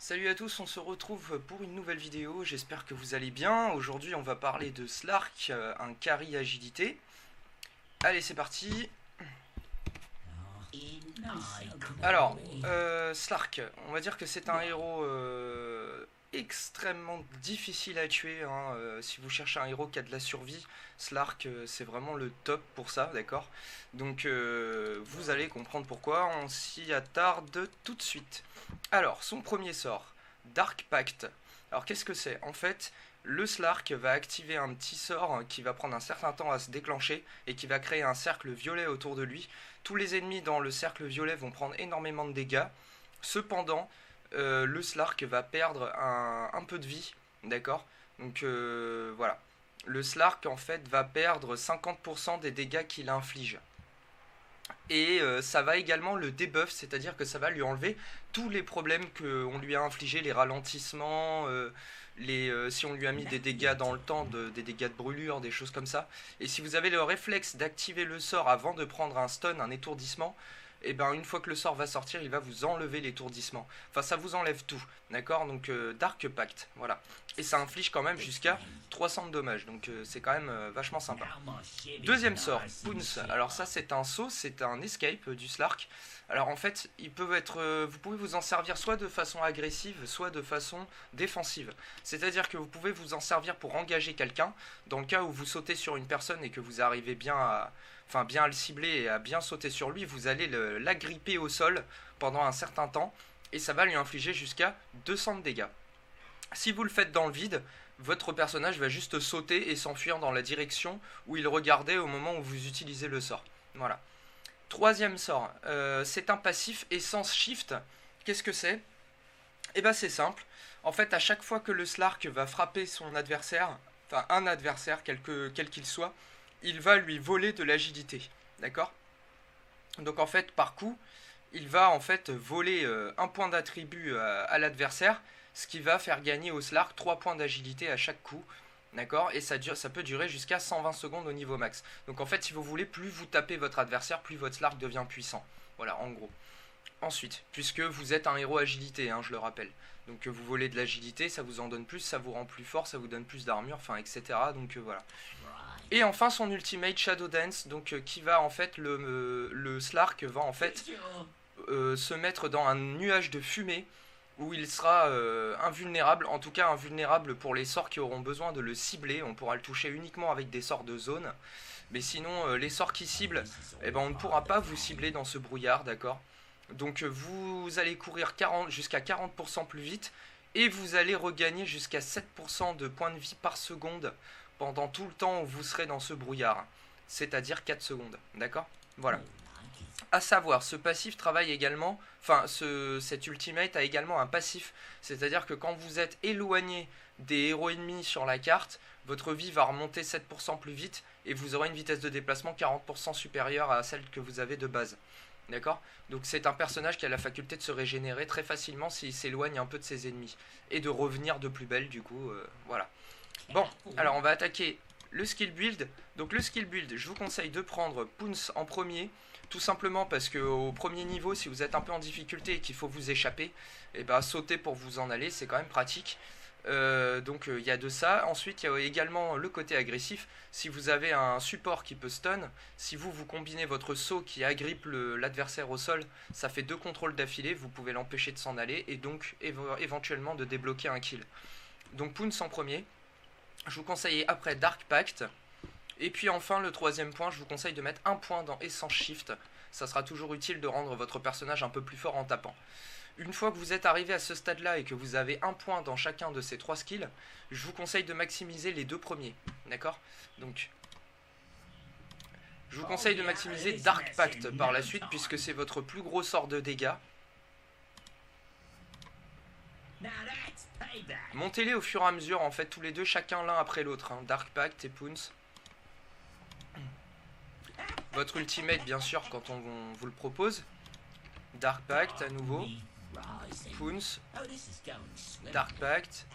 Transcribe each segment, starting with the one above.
Salut à tous, on se retrouve pour une nouvelle vidéo, j'espère que vous allez bien. Aujourd'hui on va parler de Slark, un carry agilité. Allez c'est parti. Alors, Slark, on va dire que c'est un héros extrêmement difficile à tuer, hein. Si vous cherchez un héros qui a de la survie, Slark c'est vraiment le top pour ça, d'accord. Donc vous allez comprendre pourquoi, on s'y attarde tout de suite. Alors, son premier sort, Dark Pact. Alors qu'est-ce que c'est? En fait, le Slark va activer un petit sort qui va prendre un certain temps à se déclencher et qui va créer un cercle violet autour de lui. Tous les ennemis dans le cercle violet vont prendre énormément de dégâts. Cependant, le Slark va perdre un peu de vie, d'accord. Donc voilà. Le Slark en fait va perdre 50% des dégâts qu'il inflige. Et ça va également le debuff, c'est-à-dire que ça va lui enlever tous les problèmes qu'on lui a infligés, les ralentissements, si on lui a mis des dégâts dans le temps, des dégâts de brûlure, des choses comme ça. Et si vous avez le réflexe d'activer le sort avant de prendre un stun, un étourdissement, et ben une fois que le sort va sortir, il va vous enlever l'étourdissement. Enfin, ça vous enlève tout, d'accord. Donc Dark Pact, voilà. Et ça inflige quand même jusqu'à 300 de dommages, donc c'est quand même vachement sympa. Deuxième sort, Pounce. Alors ça c'est un saut, c'est un escape du Slark. Alors en fait, vous pouvez vous en servir soit de façon agressive, soit de façon défensive. C'est-à-dire que vous pouvez vous en servir pour engager quelqu'un, dans le cas où vous sautez sur une personne et que vous arrivez bien à le cibler et à bien sauter sur lui, vous allez l'agripper au sol pendant un certain temps, et ça va lui infliger jusqu'à 200 de dégâts. Si vous le faites dans le vide, votre personnage va juste sauter et s'enfuir dans la direction où il regardait au moment où vous utilisez le sort. Voilà. Troisième sort, c'est un passif Essence Shift. Qu'est-ce que c'est? Eh ben c'est simple. En fait, à chaque fois que le Slark va frapper son adversaire, enfin un adversaire, quel qu'il soit, il va lui voler de l'agilité. D'accord? Donc en fait, par coup, il va en fait voler un point d'attribut à l'adversaire, ce qui va faire gagner au Slark 3 points d'agilité à chaque coup. D'accord? Et ça peut durer jusqu'à 120 secondes au niveau max. Donc en fait, si vous voulez, plus vous tapez votre adversaire, plus votre Slark devient puissant. Voilà, en gros. Ensuite, puisque vous êtes un héros agilité, hein, je le rappelle. Donc vous volez de l'agilité, ça vous en donne plus, ça vous rend plus fort, ça vous donne plus d'armure, enfin etc. Donc voilà. Et enfin son ultimate Shadow Dance, donc qui va en fait, le Slark va en fait se mettre dans un nuage de fumée où il sera invulnérable, en tout cas invulnérable pour les sorts qui auront besoin de le cibler. On pourra le toucher uniquement avec des sorts de zone, mais sinon les sorts qui ciblent, eh ben, on ne pourra pas vous cibler dans ce brouillard, d'accord. Donc vous allez courir jusqu'à 40% plus vite, et vous allez regagner jusqu'à 7% de points de vie par seconde pendant tout le temps où vous serez dans ce brouillard, c'est-à-dire 4 secondes, d'accord. Voilà. À savoir, ce passif travaille également, cet ultimate a également un passif, c'est-à-dire que quand vous êtes éloigné des héros ennemis sur la carte, votre vie va remonter 7% plus vite et vous aurez une vitesse de déplacement 40% supérieure à celle que vous avez de base. D'accord? Donc c'est un personnage qui a la faculté de se régénérer très facilement s'il s'éloigne un peu de ses ennemis et de revenir de plus belle, du coup, voilà. Bon, alors on va attaquer le skill build. Donc le skill build, je vous conseille de prendre Pounce en premier, tout simplement parce qu'au premier niveau, si vous êtes un peu en difficulté et qu'il faut vous échapper, et ben sauter pour vous en aller, c'est quand même pratique. Donc il y a de ça. Ensuite il y a également le côté agressif. Si vous avez un support qui peut stun, si vous combinez votre saut qui agrippe l'adversaire au sol, ça fait 2 contrôles d'affilée, vous pouvez l'empêcher de s'en aller et donc éventuellement de débloquer un kill. Donc Pounce en premier. Je vous conseille après Dark Pact. Et puis enfin le troisième point, je vous conseille de mettre un point dans Essence Shift. Ça sera toujours utile de rendre votre personnage un peu plus fort en tapant. Une fois que vous êtes arrivé à ce stade là et que vous avez un point dans chacun de ces 3 skills, je vous conseille de maximiser les 2 premiers. D'accord? Donc je vous conseille de maximiser Dark Pact par la suite, puisque c'est votre plus gros sort de dégâts. Montez-les au fur et à mesure, en fait, tous les deux, chacun l'un après l'autre, hein. Dark Pact et Pounce. Votre ultimate, bien sûr, quand on vous le propose. Dark Pact à nouveau. Pounce. Dark Pact.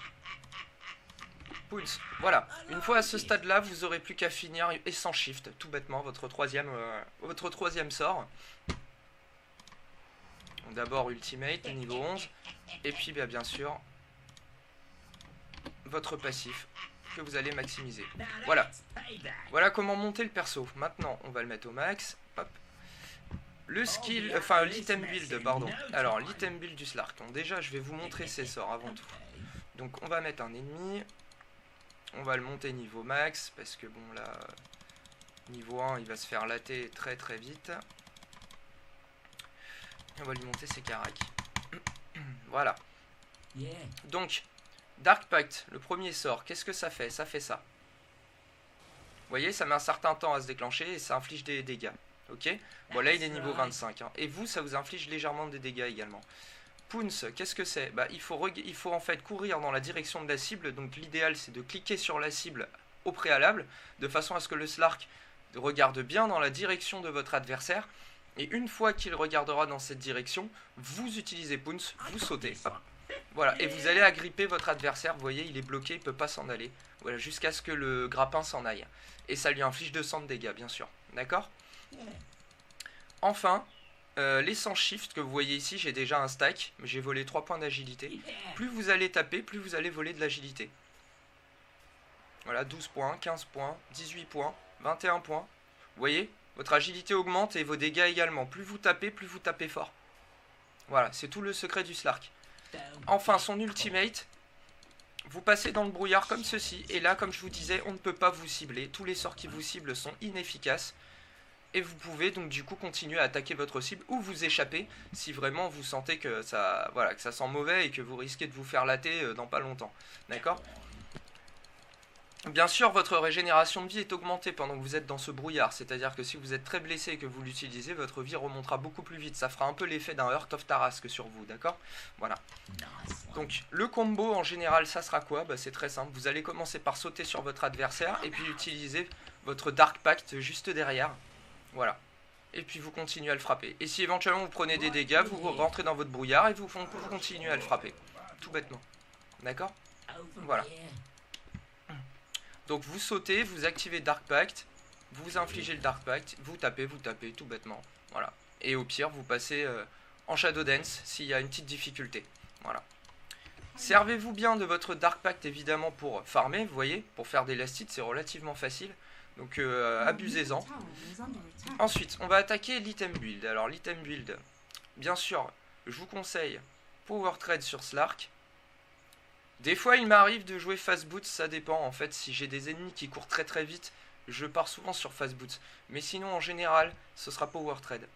Pounce. Voilà. Une fois à ce stade-là, vous aurez plus qu'à finir Essence Shift, tout bêtement, votre troisième sort. d'abord Ultimate, niveau 11. Et puis bien sûr, votre passif que vous allez maximiser. Voilà. Voilà comment monter le perso. Maintenant, on va le mettre au max. Hop. Le skill, enfin l'item build, pardon. Alors, l'item build du Slark. Donc déjà, je vais vous montrer ses sorts avant tout. Donc, on va mettre un ennemi. On va le monter niveau max. Parce que bon, là, niveau 1, il va se faire latter très très vite. On va lui monter ses caracs. Voilà. Donc, Dark Pact, le premier sort, qu'est-ce que ça fait? Ça fait ça. Vous voyez, ça met un certain temps à se déclencher et ça inflige des dégâts. Ok. Bon, là, il est niveau 25. Hein. Et vous, ça vous inflige légèrement des dégâts également. Pounce, qu'est-ce que c'est? Bah, il faut en fait courir dans la direction de la cible. Donc, l'idéal, c'est de cliquer sur la cible au préalable, de façon à ce que le Slark regarde bien dans la direction de votre adversaire. Et une fois qu'il regardera dans cette direction, vous utilisez Pounce, vous sautez. Hop. Voilà, et vous allez agripper votre adversaire. Vous voyez, il est bloqué, il ne peut pas s'en aller. Voilà, jusqu'à ce que le grappin s'en aille. Et ça lui inflige 200 de dégâts, bien sûr. D'accord? Enfin, les 100 shift que vous voyez ici, j'ai déjà un stack. J'ai volé 3 points d'agilité. Plus vous allez taper, plus vous allez voler de l'agilité. Voilà, 12 points, 15 points, 18 points, 21 points. Vous voyez, votre agilité augmente et vos dégâts également. Plus vous tapez fort. Voilà, c'est tout le secret du Slark. Enfin, son ultimate, vous passez dans le brouillard comme ceci. Et là, comme je vous disais, on ne peut pas vous cibler. Tous les sorts qui vous ciblent sont inefficaces. Et vous pouvez donc du coup continuer à attaquer votre cible ou vous échapper si vraiment vous sentez que ça, voilà, que ça sent mauvais et que vous risquez de vous faire latter dans pas longtemps. D'accord ? Bien sûr, votre régénération de vie est augmentée pendant que vous êtes dans ce brouillard. C'est-à-dire que si vous êtes très blessé et que vous l'utilisez, votre vie remontera beaucoup plus vite. Ça fera un peu l'effet d'un Heart of Tarrasque sur vous, d'accord? Voilà. Donc, le combo, en général, ça sera quoi? Bah, c'est très simple. Vous allez commencer par sauter sur votre adversaire et puis utiliser votre Dark Pact juste derrière. Voilà. Et puis, vous continuez à le frapper. Et si éventuellement vous prenez des dégâts, vous rentrez dans votre brouillard et vous continuez à le frapper. Tout bêtement. D'accord? Voilà. Donc vous sautez, vous activez Dark Pact, vous infligez le Dark Pact, vous tapez, tout bêtement. Voilà. Et au pire, vous passez en Shadow Dance s'il y a une petite difficulté. Voilà. Servez-vous bien de votre Dark Pact évidemment pour farmer, vous voyez, pour faire des lastites, c'est relativement facile. Donc abusez-en. Ensuite, on va attaquer l'item build. Alors l'item build, bien sûr, je vous conseille Power Trade sur Slark. Des fois, il m'arrive de jouer Fast Boots, ça dépend. En fait, si j'ai des ennemis qui courent très très vite, je pars souvent sur Fast Boots. Mais sinon, en général, ce sera Power Trade.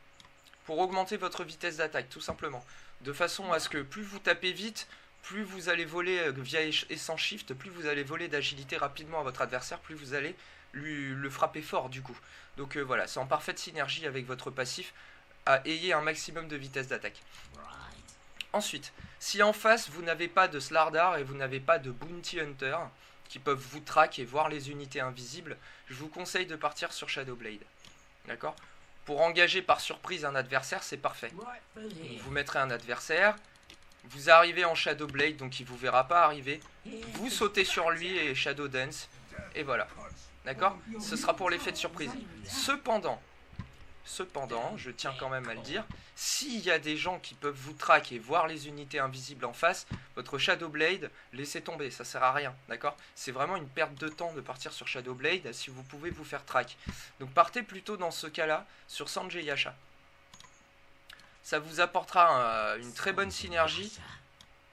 Pour augmenter votre vitesse d'attaque, tout simplement. De façon à ce que plus vous tapez vite, plus vous allez voler via et sans shift, plus vous allez voler d'agilité rapidement à votre adversaire, plus vous allez le frapper fort du coup. Donc voilà, c'est en parfaite synergie avec votre passif à ayez un maximum de vitesse d'attaque. Ensuite, si en face vous n'avez pas de Slardar et vous n'avez pas de Bounty Hunter qui peuvent vous track et voir les unités invisibles, je vous conseille de partir sur Shadowblade. D'accord? Pour engager par surprise un adversaire, c'est parfait. Vous mettrez un adversaire, vous arrivez en Shadowblade, donc il ne vous verra pas arriver. Vous sautez sur lui et Shadow Dance, et voilà. D'accord? Ce sera pour l'effet de surprise. Cependant, je tiens quand même à le dire, s'il y a des gens qui peuvent vous track et voir les unités invisibles en face, votre Shadowblade, laissez tomber, ça sert à rien, d'accord? C'est vraiment une perte de temps de partir sur Shadowblade si vous pouvez vous faire track. Donc partez plutôt dans ce cas-là sur Sanjay Yasha. Ça vous apportera une très bonne synergie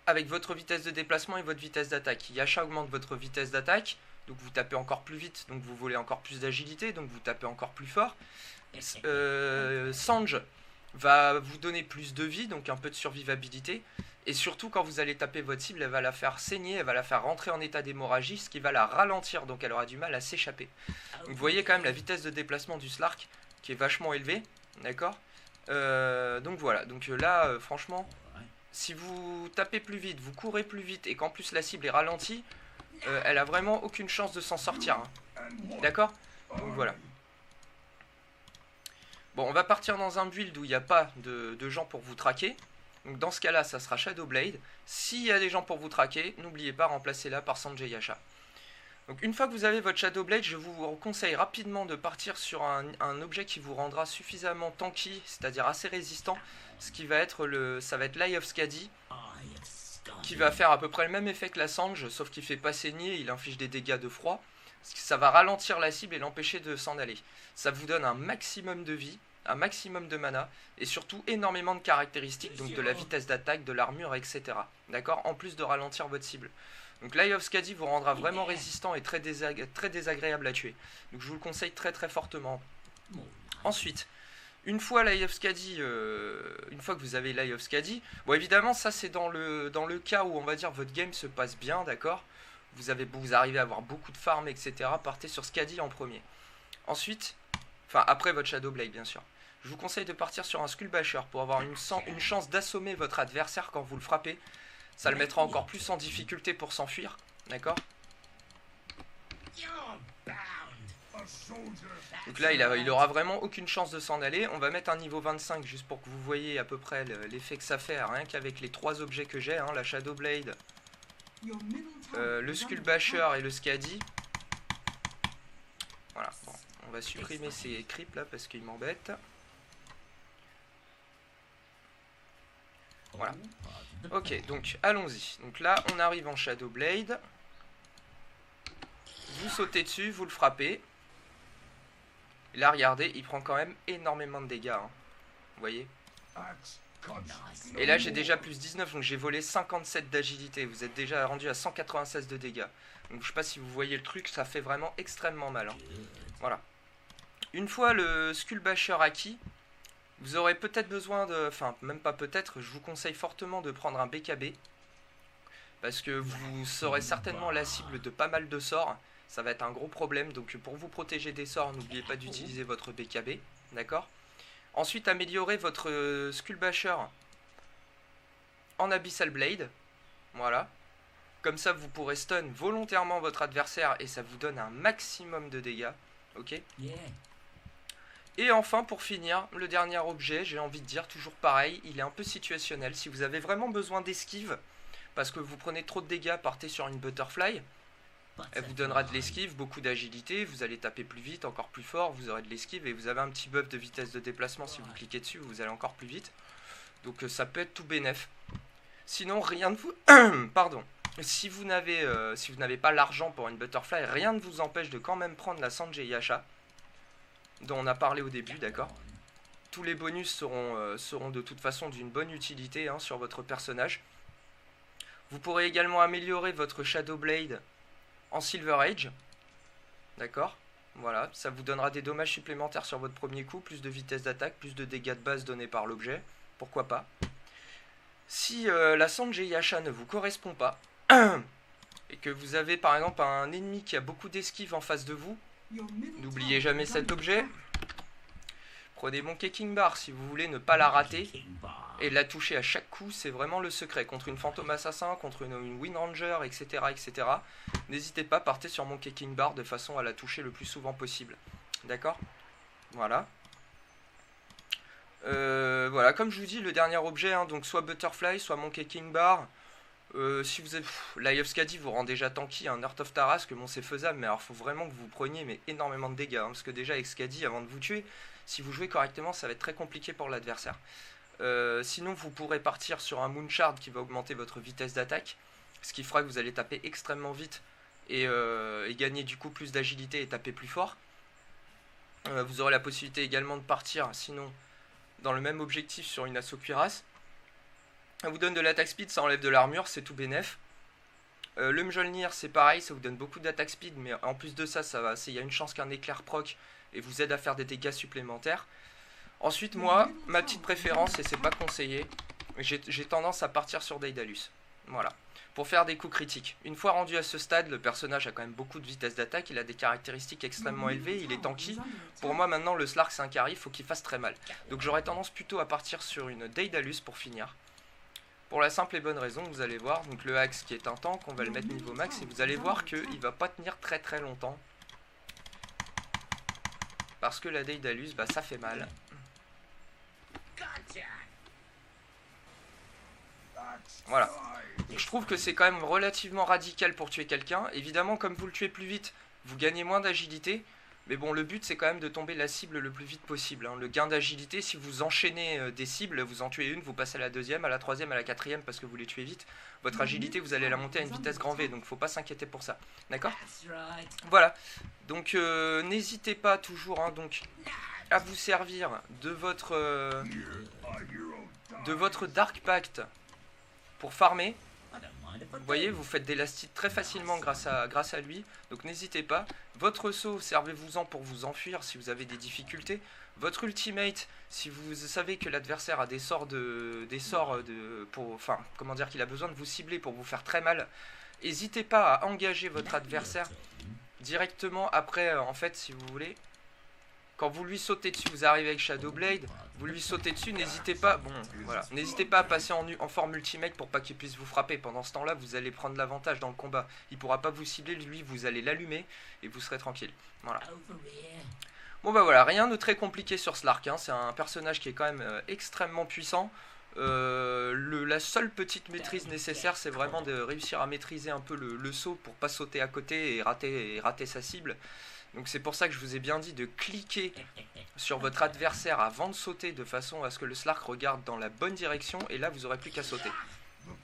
avec votre vitesse de déplacement et votre vitesse d'attaque. Yasha augmente votre vitesse d'attaque, donc vous tapez encore plus vite, donc vous volez encore plus d'agilité, donc vous tapez encore plus fort. Sanj va vous donner plus de vie, donc un peu de survivabilité, et surtout quand vous allez taper votre cible, elle va la faire saigner, elle va la faire rentrer en état d'hémorragie, ce qui va la ralentir, donc elle aura du mal à s'échapper. Donc vous voyez quand même la vitesse de déplacement du Slark qui est vachement élevée, d'accord? Donc voilà, donc là franchement, si vous tapez plus vite, vous courez plus vite, et qu'en plus la cible est ralentie, elle a vraiment aucune chance de s'en sortir, hein. D'accord? Donc voilà. Bon, on va partir dans un build où il n'y a pas de gens pour vous traquer. Donc dans ce cas-là, ça sera Shadowblade. S'il y a des gens pour vous traquer, n'oubliez pas, remplacez-la par Sanjay Yasha. Donc une fois que vous avez votre Shadow Blade, je vous conseille rapidement de partir sur un objet qui vous rendra suffisamment tanky, c'est-à-dire assez résistant, ce qui va être ça va être l'Eye of Skadi, qui va faire à peu près le même effet que la Sange, sauf qu'il fait pas saigner, il inflige des dégâts de froid. Ça va ralentir la cible et l'empêcher de s'en aller. Ça vous donne un maximum de vie, un maximum de mana, et surtout énormément de caractéristiques, donc de la vitesse d'attaque, de l'armure, etc. D'accord? En plus de ralentir votre cible. Donc l'Eye of Skadi vous rendra vraiment résistant et très désagréable à tuer. Donc je vous le conseille très très fortement. Ensuite, une fois l'Eye of Skadi, une fois que vous avez l'Eye of Skadi, bon évidemment ça c'est dans le cas où on va dire votre game se passe bien, d'accord? Vous arrivez à avoir beaucoup de farm, etc. Partez sur Skadi en premier. Ensuite, enfin après votre Shadow Blade bien sûr. Je vous conseille de partir sur un Skull Basher pour avoir une chance d'assommer votre adversaire quand vous le frappez. Ça le mettra encore plus en difficulté pour s'enfuir, d'accord? Donc là il aura vraiment aucune chance de s'en aller. On va mettre un niveau 25 juste pour que vous voyez à peu près l'effet que ça fait, rien qu'avec les 3 objets que j'ai, hein, la Shadow Blade, le Skull Basher et le Skadi. Voilà, bon, on va supprimer ces creeps là parce qu'ils m'embêtent. Voilà. Ok, donc allons-y. Donc là, on arrive en Shadow Blade. Vous sautez dessus, vous le frappez. Et là, regardez, il prend quand même énormément de dégâts. Hein. Vous voyez? Et là, j'ai déjà plus 19, donc j'ai volé 57 d'agilité. Vous êtes déjà rendu à 196 de dégâts. Donc je sais pas si vous voyez le truc, ça fait vraiment extrêmement mal. Hein. Voilà. Une fois le Skull Basher acquis, vous aurez peut-être besoin de... Enfin, même pas peut-être, je vous conseille fortement de prendre un BKB. Parce que vous serez certainement la cible de pas mal de sorts. Ça va être un gros problème, donc pour vous protéger des sorts, n'oubliez pas d'utiliser votre BKB. D'accord? Ensuite, améliorez votre Skull Basher en Abyssal Blade. Voilà. Comme ça, vous pourrez stun volontairement votre adversaire et ça vous donne un maximum de dégâts. Ok? Et enfin, pour finir, le dernier objet, j'ai envie de dire, toujours pareil, il est un peu situationnel. Si vous avez vraiment besoin d'esquive, parce que vous prenez trop de dégâts, partez sur une Butterfly. Elle vous donnera de l'esquive, beaucoup d'agilité, vous allez taper plus vite, encore plus fort, vous aurez de l'esquive et vous avez un petit buff de vitesse de déplacement. Si vous cliquez dessus, vous allez encore plus vite. Donc ça peut être tout bénef. Sinon, rien de vous... Pardon. Si vous n'avez pas l'argent pour une Butterfly, rien ne vous empêche de quand même prendre la Sanjay Yasha, dont on a parlé au début, d'accord? Tous les bonus seront de toute façon d'une bonne utilité hein, sur votre personnage. Vous pourrez également améliorer votre Shadow Blade en Silver Age. D'accord? Voilà, ça vous donnera des dommages supplémentaires sur votre premier coup, plus de vitesse d'attaque, plus de dégâts de base donnés par l'objet. Pourquoi pas? Si la Sanjay Yasha ne vous correspond pas, et que vous avez par exemple un ennemi qui a beaucoup d'esquive en face de vous, n'oubliez jamais cet objet. Prenez Monkey King Bar si vous voulez ne pas la rater et la toucher à chaque coup, c'est vraiment le secret. Contre une fantôme assassin, contre une Wind Ranger, etc. etc. N'hésitez pas, partez sur Monkey King Bar de façon à la toucher le plus souvent possible. D'accord? Voilà. Voilà, comme je vous dis, le dernier objet, hein, donc soit Butterfly, soit Monkey King Bar. Si vous êtes... L'Eye of Skadi vous rend déjà tanky, un Heart of Tarrasque, bon c'est faisable, mais alors faut vraiment que vous preniez énormément de dégâts, hein, parce que déjà avec Skadi, avant de vous tuer, si vous jouez correctement, ça va être très compliqué pour l'adversaire. Sinon vous pourrez partir sur un Moonshard qui va augmenter votre vitesse d'attaque, ce qui fera que vous allez taper extrêmement vite et gagner du coup plus d'agilité et taper plus fort. Vous aurez la possibilité également de partir, sinon, dans le même objectif sur une Asso Cuirasse. Ça vous donne de l'attaque speed, ça enlève de l'armure, c'est tout bénef. Le Mjolnir c'est pareil, ça vous donne beaucoup d'attaque speed, mais en plus de ça, il y a une chance qu'un éclair proc et vous aide à faire des dégâts supplémentaires. Ensuite moi, ma petite préférence, et c'est pas conseillé, j'ai tendance à partir sur Daedalus. Voilà, pour faire des coups critiques. Une fois rendu à ce stade, le personnage a quand même beaucoup de vitesse d'attaque, il a des caractéristiques extrêmement élevées, il est tanky. Pour moi maintenant le Slark c'est un carry, il faut qu'il fasse très mal. Donc j'aurais tendance plutôt à partir sur une Daedalus pour finir. Pour la simple et bonne raison, vous allez voir, donc le axe qui est un tank, on va le mettre niveau max, et vous allez voir qu'il va pas tenir très très longtemps. Parce que la Daedalus, bah ça fait mal. Voilà. Je trouve que c'est quand même relativement radical pour tuer quelqu'un. Évidemment, comme vous le tuez plus vite, vous gagnez moins d'agilité. Mais bon, le but c'est quand même de tomber la cible le plus vite possible, hein. Le gain d'agilité, si vous enchaînez des cibles, vous en tuez une, vous passez à la deuxième, à la troisième, à la quatrième parce que vous les tuez vite. Votre agilité, vous allez la monter à une vitesse grand V, donc faut pas s'inquiéter pour ça. D'accord? Voilà. Donc n'hésitez pas toujours, hein, donc, à vous servir de votre Dark Pact pour farmer. Vous voyez, vous faites des lastites très facilement grâce à lui, donc n'hésitez pas. Votre saut, servez-vous-en pour vous enfuir si vous avez des difficultés. Votre ultimate, si vous savez que l'adversaire a enfin, comment dire, qu'il a besoin de vous cibler pour vous faire très mal, n'hésitez pas à engager votre adversaire directement après, en fait, si vous voulez. Quand vous lui sautez dessus, vous arrivez avec Shadow Blade, vous lui sautez dessus, n'hésitez pas, n'hésitez pas à passer en forme ultimate pour pas qu'il puisse vous frapper. Pendant ce temps-là, vous allez prendre l'avantage dans le combat. Il pourra pas vous cibler, lui, vous allez l'allumer et vous serez tranquille. Voilà. Bon bah voilà, rien de très compliqué sur Slark, hein. C'est un personnage qui est quand même extrêmement puissant. La seule petite maîtrise nécessaire, c'est vraiment de réussir à maîtriser un peu le saut pour pas sauter à côté et rater sa cible. Donc c'est pour ça que je vous ai bien dit de cliquer sur votre adversaire avant de sauter de façon à ce que le Slark regarde dans la bonne direction et là vous aurez plus qu'à sauter.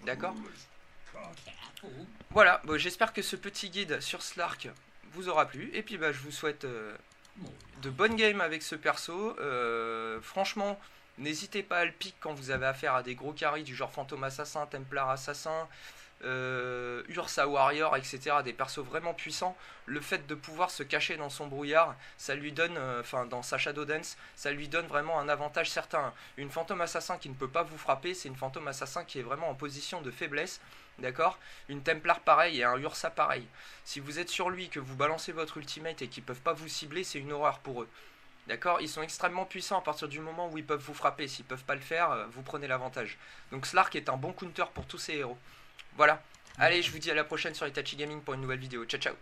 D'accord? Voilà, bon, j'espère que ce petit guide sur Slark vous aura plu et puis bah, je vous souhaite de bonnes games avec ce perso. Franchement, n'hésitez pas à le pick quand vous avez affaire à des gros carries du genre Fantôme Assassin, Templar Assassin, Ursa Warrior, etc. Des persos vraiment puissants. Le fait de pouvoir se cacher dans son brouillard, ça lui donne, dans sa Shadow Dance, ça lui donne vraiment un avantage certain. Une Fantôme Assassin qui ne peut pas vous frapper, c'est une Fantôme Assassin qui est vraiment en position de faiblesse. D'accord? Une Templar pareil et un Ursa pareil. Si vous êtes sur lui, que vous balancez votre ultimate et qu'ils peuvent pas vous cibler, c'est une horreur pour eux. D'accord? Ils sont extrêmement puissants à partir du moment où ils peuvent vous frapper. S'ils peuvent pas le faire, vous prenez l'avantage. Donc Slark est un bon counter pour tous ces héros. Voilà. Allez, je vous dis à la prochaine sur Itachi Gaming pour une nouvelle vidéo. Ciao, ciao.